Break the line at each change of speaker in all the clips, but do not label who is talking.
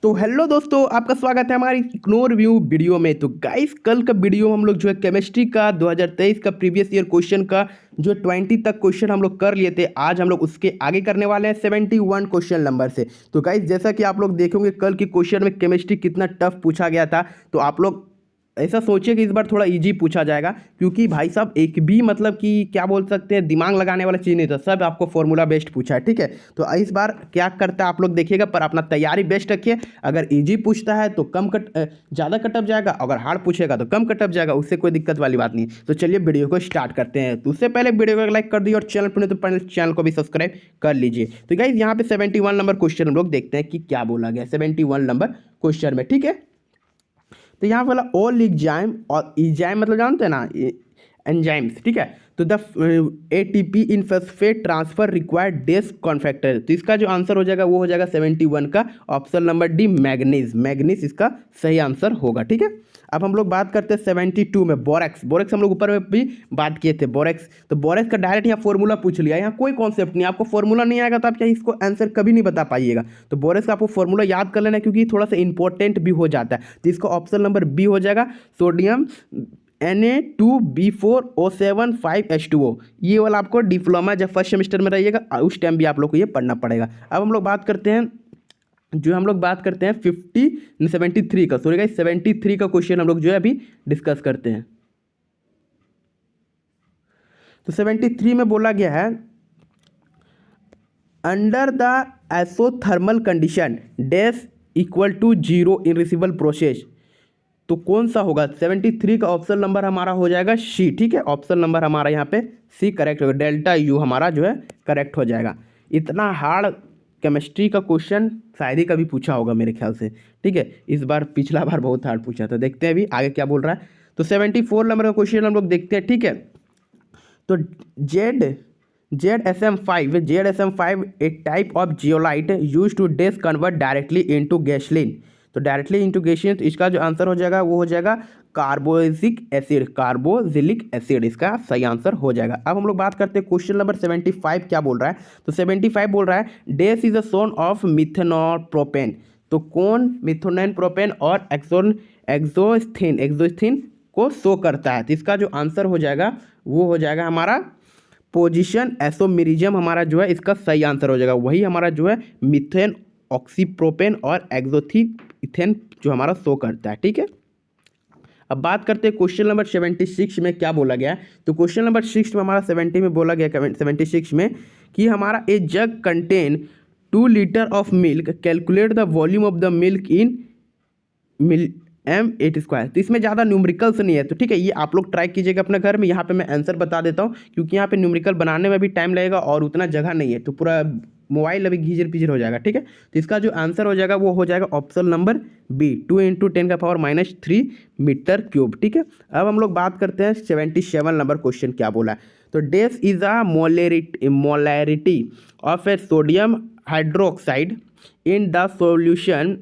तो हेलो दोस्तों, आपका स्वागत है हमारी इग्नोर व्यू वीडियो में। तो गाइस, कल का वीडियो हम लोग जो है केमिस्ट्री का 2023 का प्रीवियस ईयर क्वेश्चन का जो 20 तक क्वेश्चन हम लोग कर लिए थे। आज हम लोग उसके आगे करने वाले हैं 71 क्वेश्चन नंबर से। तो गाइस, जैसा कि आप लोग देखोगे कल के क्वेश्चन में केमिस्ट्री कितना टफ पूछा गया था, तो आप लोग ऐसा सोचिए कि इस बार थोड़ा इजी पूछा जाएगा, क्योंकि भाई साहब एक भी मतलब कि क्या बोल सकते हैं, दिमाग लगाने वाला चीज़ नहीं था, सब आपको फॉर्मूला बेस्ड पूछा है। ठीक है, तो इस बार क्या करता है आप लोग देखिएगा, पर अपना तैयारी बेस्ट रखिए। अगर इजी पूछता है तो ज़्यादा कटअप जाएगा, अगर हार्ड पूछेगा तो कम कटअप जाएगा, उससे कोई दिक्कत वाली बात नहीं। तो चलिए वीडियो को स्टार्ट करते हैं। तो उससे पहले वीडियो को लाइक कर दिए और चैनल पर नहीं तो पहले चैनल को भी सब्सक्राइब कर लीजिए। तो गाइस, यहाँ पे 71 नंबर क्वेश्चन हम लोग देखते हैं कि क्या बोला गया 71 नंबर क्वेश्चन में। ठीक है, तो यहाँ वाला ऑल एंजाइम, और एंजाइम मतलब जानते हैं ना, एंजाइम्स। ठीक है, तो the ATP in phosphate transfer required this cofactor. तो इसका जो आंसर हो जाएगा वो हो जाएगा 71 का option number D, manganese. Manganese इसका सही आंसर होगा। ठीक है, अब हम लोग बात करते हैं 72 में बोरेक्स। बोरेक्स हम लोग ऊपर में भी बात किए थे, बोरेक्स। तो बोरेक्स का डायरेक्ट यहाँ फॉर्मूला पूछ लिया, यहाँ कोई कॉन्सेप्ट नहीं। आपको फॉर्मूला नहीं आएगा तो आप चाहे इसको आंसर कभी नहीं बता पाइएगा। तो बोरेक्स का आपको फॉर्मूला याद कर लेना, क्योंकि थोड़ा सा इंपॉर्टेंट भी हो जाता है। तो इसका ऑप्शन नंबर बी हो जाएगा, सोडियम Na2B4O7 5H2O। ये वाला आपको डिप्लोमा जब फर्स्ट सेमेस्टर में रहिएगा उस टाइम भी आप लोग को ये पढ़ना पड़ेगा। अब हम लोग बात करते हैं 73 का, सॉरी गाइस 73 का क्वेश्चन हम लोग जो है अभी डिस्कस करते हैं। तो 73 में बोला गया है, under the isothermal condition dash equal to 0 in reversible process. तो कौन सा होगा? 73 का ऑप्शन नंबर हमारा हो जाएगा सी। ठीक है, ऑप्शन नंबर हमारा यहाँ पे सी करेक्ट होगा, डेल्टा यू हमारा जो है करेक्ट हो जाएगा। इतना हार्ड केमिस्ट्री का क्वेश्चन शायद ही कभी पूछा होगा मेरे ख्याल से। ठीक है, इस बार पिछला बार बहुत हार्ड पूछा था। देखते हैं अभी आगे क्या बोल रहा है। तो 74 नंबर का क्वेश्चन हम लोग देखते हैं। ठीक है, तो ZSM5 a type of zeolite use to डेस कन्वर्ट डायरेक्टली इनटू गैसोलीन। तो डायरेक्टली इनटू गैसोलीन, तो इसका जो आंसर हो जाएगा वो हो जाएगा कार्बोजिलिक एसिड इसका सही आंसर हो जाएगा। अब हम लोग बात करते हैं क्वेश्चन नंबर 75 क्या बोल रहा है। तो 75 बोल रहा है, this is a son of methanol propane. तो कौन मिथेनॉल प्रोपेन और एक्सोथिन को शो करता है। तो इसका जो आंसर हो जाएगा वो हो जाएगा हमारा पोजीशन एसोमेरिज्म, हमारा जो है इसका सही आंसर हो जाएगा। वही हमारा जो है मिथेन ऑक्सीप्रोपेन और एक्सोथिन जो हमारा शो करता है। ठीक है, अब बात करते हैं क्वेश्चन नंबर 76 में क्या बोला गया है। तो क्वेश्चन नंबर 6 में हमारा 70 में बोला गया 76 में कि हमारा a jug contain 2 litre of milk, calculate the volume of the milk in m8 square. तो इसमें ज़्यादा न्यूमेरिकल्स नहीं है, तो ठीक है, ये आप लोग ट्राई कीजिएगा अपने घर में। यहाँ पे मैं आंसर बता देता हूँ, क्योंकि यहाँ पे न्यूमेरिकल बनाने में भी टाइम लगेगा और उतना जगह नहीं है, तो पूरा मोबाइल अभी घिजर पिजर हो जाएगा। ठीक है, तो इसका जो आंसर हो जाएगा वो हो जाएगा option number B, 2 × 10⁻³ metre cube. ठीक है, अब हम लोग बात करते हैं 77 नंबर क्वेश्चन क्या बोला है। तो this is a molarity of a sodium hydroxide in the solution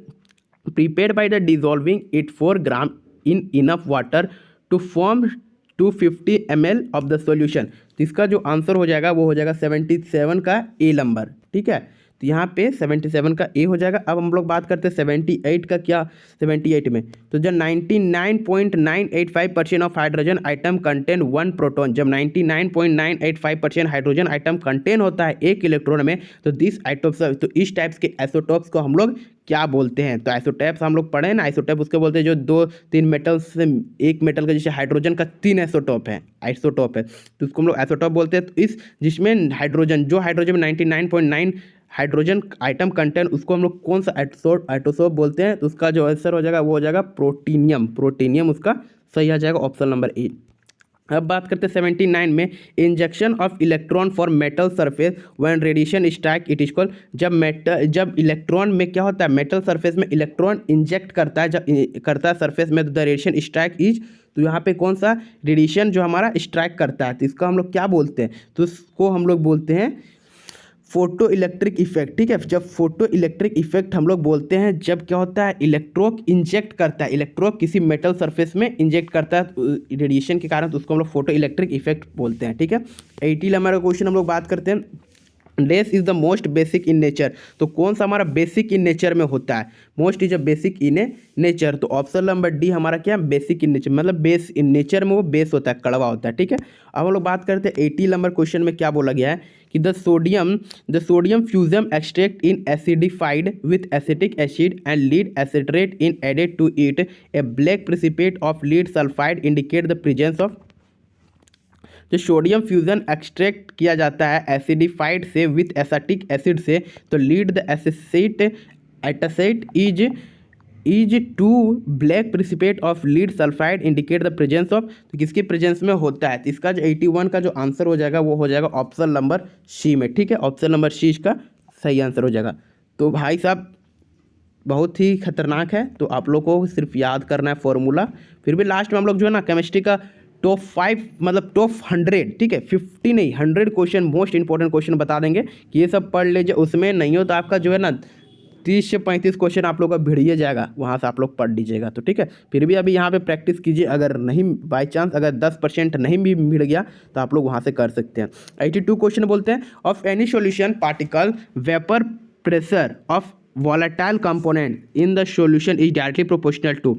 prepared by the dissolving it 4 gram in enough water to form 250 ml of the solution। तो इसका जो आंसर हो जाएगा वो हो जाएगा 77 का ए नंबर। ठीक है, तो यहाँ पे 77 का ए हो जाएगा। अब हम लोग बात करते हैं 78 का क्या। 78 में तो जब 99.985% of hydrogen atom contain 1 proton, जब 99.985% हाइड्रोजन आइटम कंटेन होता है 1 इलेक्ट्रॉन में, तो दिस आइटोप्स, तो इस टाइप्स के आइसोटॉप्स को हम लोग क्या बोलते हैं। तो आइसोटॉप्स हम लोग पढ़े ना, आइसोटॉप उसके बोलते हैं जो 2-3 मेटल्स से एक मेटल का, जैसे हाइड्रोजन का 3 आइसोटॉप है, तो उसको हम लोग आइसोटॉप बोलते हैं। तो इस जिसमें हाइड्रोजन, जो हाइड्रोजन में 99.9 हाइड्रोजन आइटम कंटेन, उसको हम लोग कौन सा आइसोटॉप बोलते हैं। तो उसका जो आंसर हो जाएगा वो हो जाएगा प्रोटीनियम उसका सही आ जाएगा ऑप्शन नंबर ए। अब बात करते हैं 79 में, injection of electron for metal surface when radiation strike it is called. जब इलेक्ट्रॉन में क्या होता है, मेटल सरफेस में इलेक्ट्रॉन इंजेक्ट करता है, जब करता है सरफेस में, तो द रेडिएशन स्ट्राइक इज, तो यहाँ पे कौन सा रेडिएशन जो हमारा स्ट्राइक करता है, तो इसको हम लोग क्या बोलते हैं। तो इसको हम लोग बोलते हैं फोटो इलेक्ट्रिक इफेक्ट। ठीक है, जब फोटो इलेक्ट्रिक इफेक्ट हम लोग बोलते हैं, जब क्या होता है, इलेक्ट्रोक इंजेक्ट करता है, इलेक्ट्रोक किसी मेटल सरफेस में इंजेक्ट करता है रेडिएशन के कारण, तो उसको हम लोग फोटो इलेक्ट्रिक इफेक्ट बोलते हैं। ठीक है, 80 नंबर का क्वेश्चन हम लोग बात करते हैं। Less is the most basic in nature, तो कौन सा हमारा बेसिक इन नेचर में होता है, most is a basic in A nature, तो ऑप्शन नंबर डी हमारा क्या है, बेसिक इन नेचर, मतलब बेस इन नेचर में वो बेस होता है, कड़वा होता है, ठीक है। अब हम लोग बात करते हैं 80 नंबर क्वेश्चन में क्या बोला गया है कि the sodium fusion extract in acidified with acetic acid and lead acetate in added to it a black precipitate of lead sulphide indicate the presence of, जो सोडियम फ्यूजन एक्सट्रैक्ट किया जाता है एसिडिफाइड से विथ एसिटिक एसिड से, तो lead the acetate is to black precipitate of lead sulphide indicate the presence of, तो किसके presence में होता है, तो इसका जो 81 का जो आंसर हो जाएगा वो हो जाएगा ऑप्शन नंबर सी में, ठीक है। ऑप्शन नंबर सी इसका सही आंसर हो जाएगा। तो भाई साहब बहुत ही खतरनाक है, तो आप लोग को सिर्फ याद करना है फॉर्मूला, फिर भी लास्ट में हम लोग जो है ना केमिस्ट्री का टॉप 5 मतलब टॉप 100, ठीक है, 50 नहीं 100 क्वेश्चन मोस्ट इंपॉर्टेंट क्वेश्चन बता देंगे कि ये सब पढ़ लीजिए, उसमें नहीं हो तो आपका जो है ना 30 से 35 क्वेश्चन आप लोग का भिड़िए जाएगा, वहाँ से आप लोग पढ़ लीजिएगा, तो ठीक है। फिर भी अभी यहाँ पे प्रैक्टिस कीजिए, अगर नहीं बाई चांस अगर 10% नहीं भी मिल गया तो आप लोग वहाँ से कर सकते हैं। 82 क्वेश्चन बोलते हैं of any solution particle vapour pressure of volatile component in the solution is directly proportional to,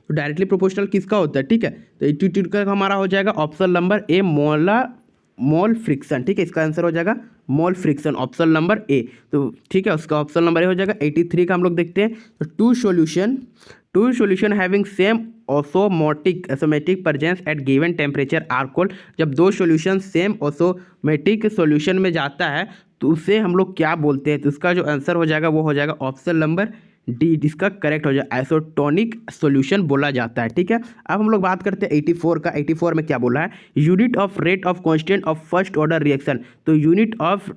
तो डायरेक्टली प्रोपोर्शनल किसका होता है, ठीक है, तो 82 का हमारा हो जाएगा option number A mole fraction, ठीक है, इसका आंसर हो जाएगा mole fraction, option number A, तो ठीक है उसका ऑप्शन नंबर ए हो जाएगा। 83 का हम लोग देखते हैं, तो two solution having same osmotic presence at given temperature are called, जब दो सॉल्यूशन सेम ऑसोमेटिक सॉल्यूशन में जाता है तो उसे हम लोग क्या बोलते हैं, तो उसका जो आंसर हो जाएगा वो हो जाएगा ऑप्शन नंबर डी, जिसका करेक्ट हो जाए आइसोटोनिक सॉल्यूशन बोला जाता है, ठीक है। अब हम लोग बात करते हैं 84 का। 84 में क्या बोला है, unit of rate of constant of first order reaction, तो unit of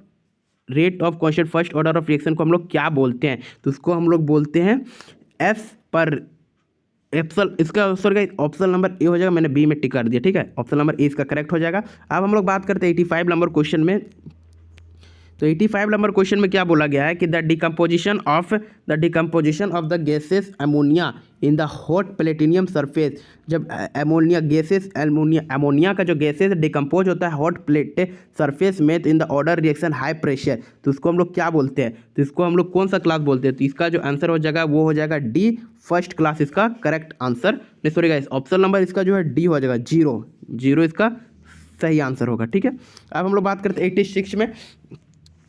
rate of constant first order of reaction को हम लोग क्या बोलते हैं, तो उसको हम लोग बोलते हैं एस पर एप्सल, इसका सॉरी ऑप्शन नंबर ए हो जाएगा, मैंने बी में टिक कर दिया, ठीक है, ऑप्शन नंबर ए इसका करेक्ट हो जाएगा। अब हम लोग बात करते हैं 85 नंबर क्वेश्चन में, तो 85 नंबर क्वेश्चन में क्या बोला गया है कि the decomposition of the gases ammonia in the hot platinum surface, जब अमोनिया का जो गैसेस डिकम्पोज होता है हॉट प्लेट सरफेस में, तो in the order reaction high pressure, तो उसको हम लोग क्या बोलते हैं, तो इसको हम लोग कौन सा क्लास बोलते हैं, तो इसका जो आंसर हो जाएगा वो हो जाएगा डी फर्स्ट क्लास, इसका करेक्ट आंसर, नहीं सॉरी गाइस ऑप्शन नंबर इसका जो है डी हो जाएगा, जीरो इसका सही आंसर होगा, ठीक है। अब हम लोग बात करते हैं 86 में।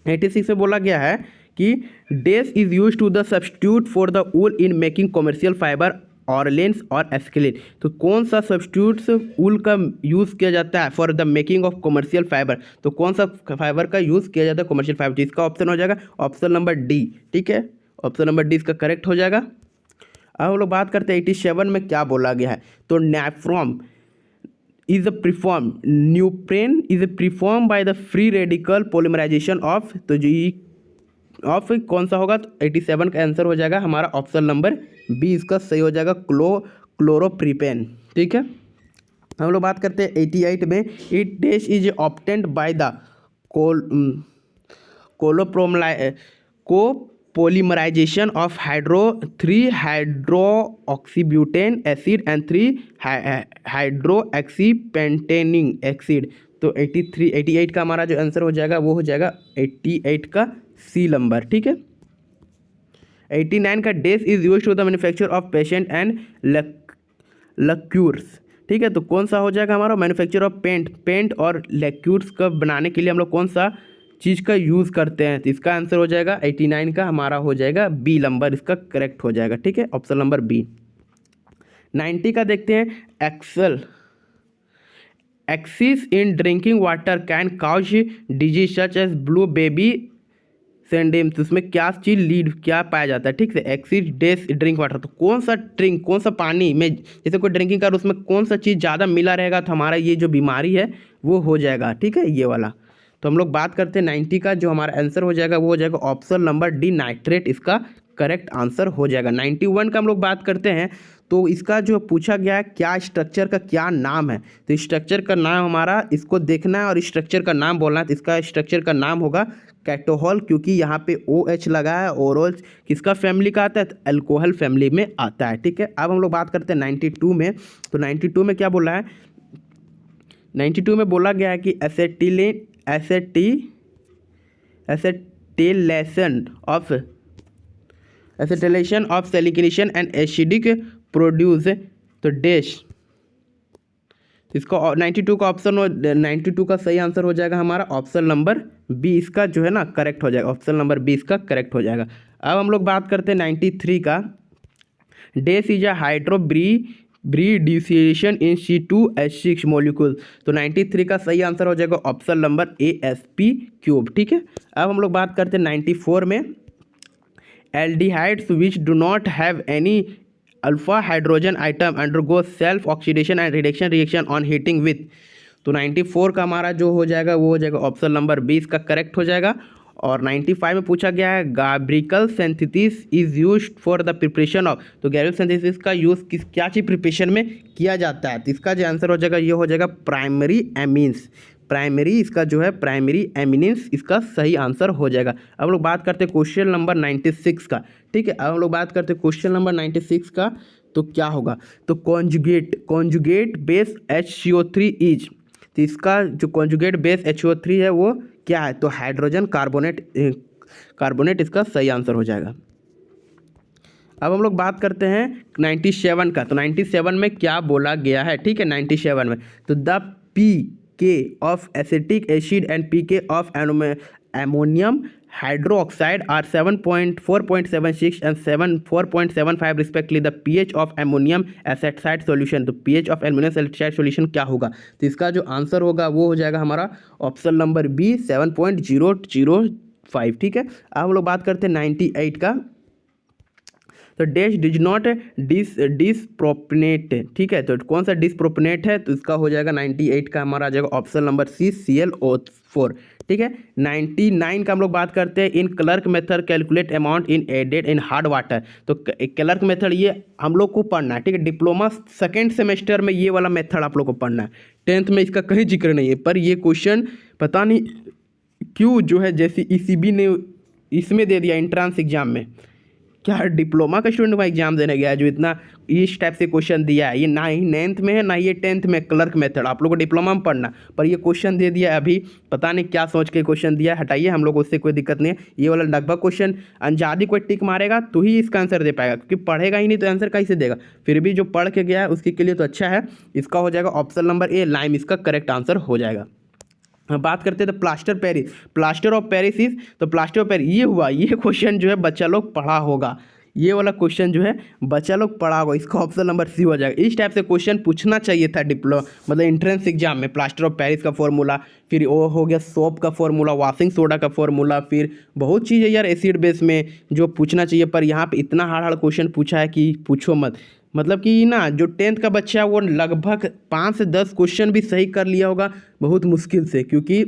86 में बोला गया है कि this is use to the substitute for the wool in making commercial fibre orlons और एस्केलिन, तो कौन सा सब्स्टिट्यूट्स वूल का यूज़ किया जाता है for the making of commercial fibre, तो कौन सा फाइबर का यूज़ किया जाता है कॉमर्शियल फाइबर, जिसका ऑप्शन हो जाएगा ऑप्शन नंबर डी, ठीक है, ऑप्शन नंबर डी इसका करेक्ट हो जाएगा। अब हम लोग बात करते हैं 87 में क्या बोला गया है, तो nephron is a preform neoprene is a preform by the free radical polymerization of, तो जी ऑफ कौन सा होगा, तो 87 का आंसर हो जाएगा हमारा ऑप्शन नंबर बी, इसका सही हो जाएगा क्लोरोप्रीपेन, ठीक है। हम लोग बात करते हैं 88 में, it dash is obtained by the polymerization of 3 hydroxybutane acid and 3 hydroxypentanic acid, तो 88 का हमारा जो आंसर हो जाएगा वो हो जाएगा 88 का सी नंबर, ठीक है। 89 का this is used to the manufacture of patient and lacquers, ठीक है, तो कौन सा हो जाएगा हमारा मैन्युफैक्चर ऑफ पेंट और लक्यूर्स का बनाने के लिए हम लोग कौन सा चीज़ का यूज़ करते हैं, तो इसका आंसर हो जाएगा 89 का हमारा हो जाएगा बी नंबर, इसका करेक्ट हो जाएगा, ठीक है, ऑप्शन नंबर बी। 90 का देखते हैं, excess in drinking water can cause disease such as blue baby syndrome, तो उसमें क्या चीज़ लीड क्या पाया जाता है, ठीक है, एक्सिस डेस ड्रिंक वाटर, तो कौन सा पानी में जैसे कोई ड्रिंकिंग कर उसमें कौन सा चीज़ ज़्यादा मिला रहेगा तो हमारा ये जो बीमारी है वो हो जाएगा, ठीक है, ये वाला। तो हम लोग बात करते हैं 90 का, जो हमारा आंसर हो जाएगा वो हो जाएगा ऑप्शन नंबर डी नाइट्रेट, इसका करेक्ट आंसर हो जाएगा। 91 का हम लोग बात करते हैं, तो इसका जो पूछा गया है क्या स्ट्रक्चर का क्या नाम है, तो स्ट्रक्चर का नाम हमारा इसको देखना है और स्ट्रक्चर का नाम बोलना है, तो इसका स्ट्रक्चर का नाम होगा कैटोहॉल, क्योंकि यहाँ पे OH लगा है, ओरोल किसका फैमिली का आता है, तो एल्कोहल फैमिली में आता है, ठीक है। अब हम लोग बात करते हैं 92 में, तो 92 में क्या बोला है, 92 में बोला गया है कि acetylation of salicylation and acidic produce. तो डैश इसका 92 का ऑप्शन 92 का सही आंसर हो जाएगा हमारा ऑप्शन नंबर बी, इसका जो है ना करेक्ट हो जाएगा, ऑप्शन नंबर बी इसका करेक्ट हो जाएगा। अब हम लोग बात करते हैं 93 का। Dash is a hydrobromination in C2H6 molecule. तो 93 का सही आंसर हो जाएगा ऑप्शन नंबर ए sp3। ठीक है, अब हम लोग बात करते हैं 94 में। Aldehydes which do not have any alpha hydrogen atom undergo self oxidation and reduction reaction on heating with. तो 94 का हमारा जो हो जाएगा वो हो जाएगा ऑप्शन नंबर बी इसका करेक्ट हो जाएगा। और 95 में पूछा गया है Gabriel synthesis is used for the preparation of. तो गैब्रिकल सिंथेसिस का यूज़ क्या चीज़ प्रिपरेशन में किया जाता है, तो इसका जो आंसर हो जाएगा ये हो जाएगा प्राइमरी एमीन्स। प्राइमरी इसका जो है प्राइमरी एमिनेंस इसका सही आंसर हो जाएगा। अब हम लोग बात करते हैं क्वेश्चन नंबर 96 का। ठीक है, अब हम लोग बात करते हैं क्वेश्चन नंबर 96 का। तो क्या होगा, तो कॉन्जुगेट बेस HCO3 इज। तो इसका जो कॉन्जुगेट बेस HCO3 है वो क्या है, तो हाइड्रोजन कार्बोनेट इसका सही आंसर हो जाएगा। अब हम लोग बात करते हैं 97 का। तो 97 में क्या बोला गया है, ठीक है 97 में, तो the pK of acetic acid and pK of ammonium hydroxide are 4.76 and 4.75 respectively. The pH of ammonium acetate solution। तो pH of ammonium acetate solution क्या होगा, तो इसका जो आंसर होगा वो हो जाएगा हमारा ऑप्शन नंबर बी 7.005। ठीक है, अब हम लोग बात करते हैं 98 का। तो डैश डिज नॉट डिसप्रोपोनेट। ठीक है, तो कौन सा डिसप्रोपोनेट है, तो इसका हो जाएगा 98 का हमारा आ जाएगा ऑप्शन नंबर सी ClO4। ठीक है, 99 का हम लोग बात करते हैं in Clark method calculate amount in added in hard water. तो क्लर्क मेथड ये हम लोग को पढ़ना है, ठीक है, डिप्लोमा सेकेंड सेमेस्टर में ये वाला मेथड आप लोग को पढ़ना है। 10th में इसका कहीं जिक्र नहीं है, पर ये क्वेश्चन पता नहीं क्यों जो है जैसे ECB ने इसमें दे दिया एंट्रेंस एग्जाम में। क्या डिप्लोमा का स्टूडेंट को एग्जाम देने गया है जो इतना इस टाइप से क्वेश्चन दिया है, ये ना ही 9th में है ना ये 10th में क्लर्क मेथड आप लोग को डिप्लोमा में पढ़ना, पर ये क्वेश्चन दे दिया अभी, पता नहीं क्या सोच के क्वेश्चन दिया। हटाइए, हम लोग उससे कोई दिक्कत नहीं है। ये वाला लगभग क्वेश्चन अंजादी कोई टिक मारेगा तो ही इसका आंसर दे पाएगा, क्योंकि पढ़ेगा ही नहीं तो आंसर कैसे देगा। फिर भी जो पढ़ के गया है उसके लिए तो अच्छा है। इसका हो जाएगा ऑप्शन नंबर ए लाइम, इसका करेक्ट आंसर हो जाएगा। बात करते हैं तो प्लास्टर ऑफ पेरिस इज। तो प्लास्टर ऑफ पेरिस ये हुआ, ये क्वेश्चन जो है बच्चा लोग पढ़ा होगा, ये वाला क्वेश्चन जो है बच्चा लोग पढ़ा होगा, इसका ऑप्शन नंबर सी हो जाएगा। इस टाइप से क्वेश्चन पूछना चाहिए था मतलब एंट्रेंस एग्जाम में। प्लास्टर ऑफ पेरिस का फॉर्मूला, फिर वो हो गया सोप का फॉर्मूला, वॉशिंग सोडा का फॉर्मूला, फिर बहुत चीज़ है यार एसिड बेस में जो पूछना चाहिए, पर यहाँ पे इतना हार्ड क्वेश्चन पूछा है कि पूछो मत। मतलब कि ना जो 10th का बच्चा है वो लगभग 5 से 10 क्वेश्चन भी सही कर लिया होगा बहुत मुश्किल से, क्योंकि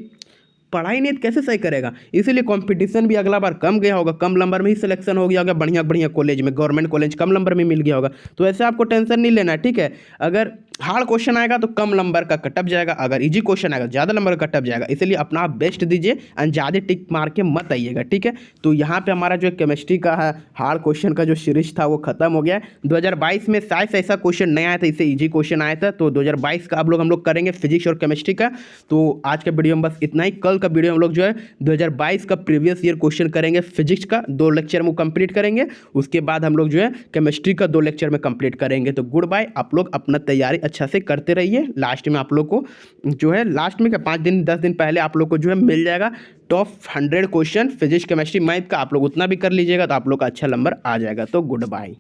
पढ़ाई नहीं तो कैसे सही करेगा। इसीलिए कंपटीशन भी अगला बार कम गया होगा, कम नंबर में ही सिलेक्शन हो गया होगा बढ़िया कॉलेज में, गवर्नमेंट कॉलेज कम नंबर में मिल गया होगा। तो ऐसे आपको टेंशन नहीं लेना, ठीक है। अगर हार्ड क्वेश्चन आएगा तो कम नंबर का कटअप जाएगा, अगर इजी क्वेश्चन आएगा ज़्यादा नंबर का कटअप जाएगा। इसलिए अपना आप बेस्ट दीजिए और ज़्यादा टिक मार के मत आइएगा, ठीक है। तो यहाँ पे हमारा जो केमिस्ट्री का है हार्ड क्वेश्चन का जो सीरीज था वो खत्म हो गया है। 2022 में शायद से ऐसा क्वेश्चन नहीं आया था, इससे इजी क्वेश्चन आया था। तो 2022 का हम लोग करेंगे फिजिक्स और केमिस्ट्री का। तो आज का वीडियो में बस इतना ही। कल का वीडियो हम लोग जो है 2022 का प्रीवियस ईयर क्वेश्चन करेंगे, फिजिक्स का 2 लेक्चर में कंप्लीट करेंगे। उसके बाद हम लोग जो है केमिस्ट्री का 2 लेक्चर में कंप्लीट करेंगे। तो गुड बाय, आप लोग अपना तैयारी अच्छा से करते रहिए। लास्ट में आप लोग को जो है लास्ट में 5 दिन 10 दिन पहले आप लोग को जो है मिल जाएगा top 100 question physics chemistry math का। आप लोग उतना भी कर लीजिएगा तो आप लोग का अच्छा नंबर आ जाएगा। तो गुड बाय।